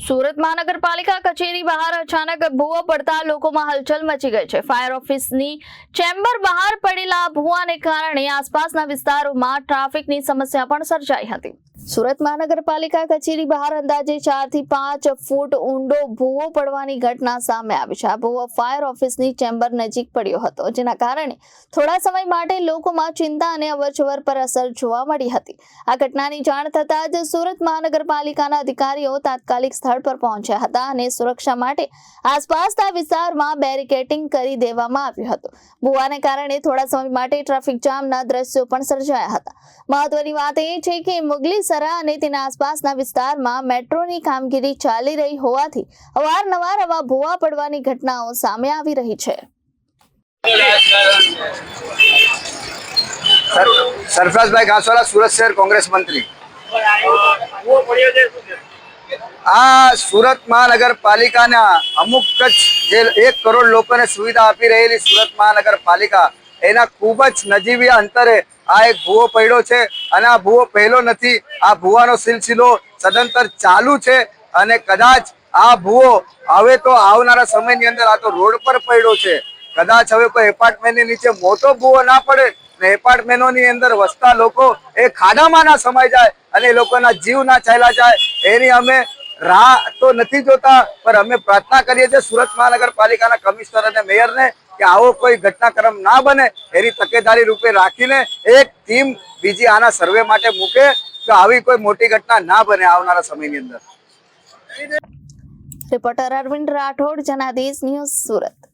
સુરત મહાનગરપાલિકા કચેરી બહાર અચાનક ભૂવો પડતા લોકોમાં હલચલ મચી ગઈ છે। ફાયર ઓફિસની ચેમ્બર બહાર પડેલા ભૂવાને કારણે આસપાસના વિસ્તારોમાં ટ્રાફિકની સમસ્યા પણ સર્જાઈ હતી। સુરત મહાનગરપાલિકા કચેરી બહાર અંદાજે 4 થી 5 ફૂટ ઊંડો ભૂવો પડવાની ઘટના સામે આવી છે। આ ભૂવો ફાયર ઓફિસની ચેમ્બર નજીક પડ્યો હતો, જેના કારણે થોડા સમય માટે લોકોમાં ચિંતા અને અવરજવર પર અસર જોવા મળી હતી। આ ઘટનાની જાણ થતાં જ સુરત મહાનગરપાલિકાના અધિકારીઓ તાત્કાલિક સ્થળ પર પહોંચ્યા હતા અને સુરક્ષા માટે આસપાસના વિસ્તારમાં બેરિકેડિંગ કરી દેવામાં આવ્યું હતું। ભૂવાને કારણે થોડા સમય માટે ટ્રાફિક જામના દ્રશ્યો પણ સર્જાયા હતા। મહત્વની વાત એ છે કે મુગલી અને તેના આસપાસના વિસ્તારમાં મેટ્રોની કામગીરી ચાલી રહી હોવાથી અવારનવાર આવા ભૂવા પડવાની ઘટનાઓ સામે આવી રહી છે। સરફરાજભાઈ ઘાસવાલા, સુરત શહેર કોંગ્રેસ મંત્રી। આ સુરત મહાનગરપાલિકાના અમુક જ જે 1 કરોડ લોકોને સુવિધા આપી રહેલી સુરત મહાનગરપાલિકા એના ખૂબ જ નજીવી અંતરે આ એક ભૂવો પડ્યો છે અને આ ભૂવો પહેલો નથી। આ ભૂવાનો સિલસિલો સદંતર ચાલુ છે અને કદાચ આ ભૂવો હવે તો આવનારા સમયની અંદર આ તો રોડ પર પડ્યો છે। કદાચ હવે કોઈ એપાર્ટમેન્ટની નીચે મોટો ભૂવો ના પડે ને એપાર્ટમેન્ટોની અંદર વસતા લોકો એ ખાડામાં ના સમાઈ જાય અને એ લોકોના જીવ ના ચાલ્યા જાય, એની અમે રાહ તો નથી જોતા, પણ અમે પ્રાર્થના કરીએ છીએ સુરત મહાનગરપાલિકાના કમિશનર અને મેયરને કે આવો કોઈ ઘટનાક્રમ ના બને એની તકેદારી રૂપે રાખીને એક ટીમ બીજી આના સર્વે માટે મૂકે કે આવી કોઈ મોટી ઘટના ના બને આવનારા સમયની અંદર। Reporter Arvind Rathod, Janadesh news, Surat.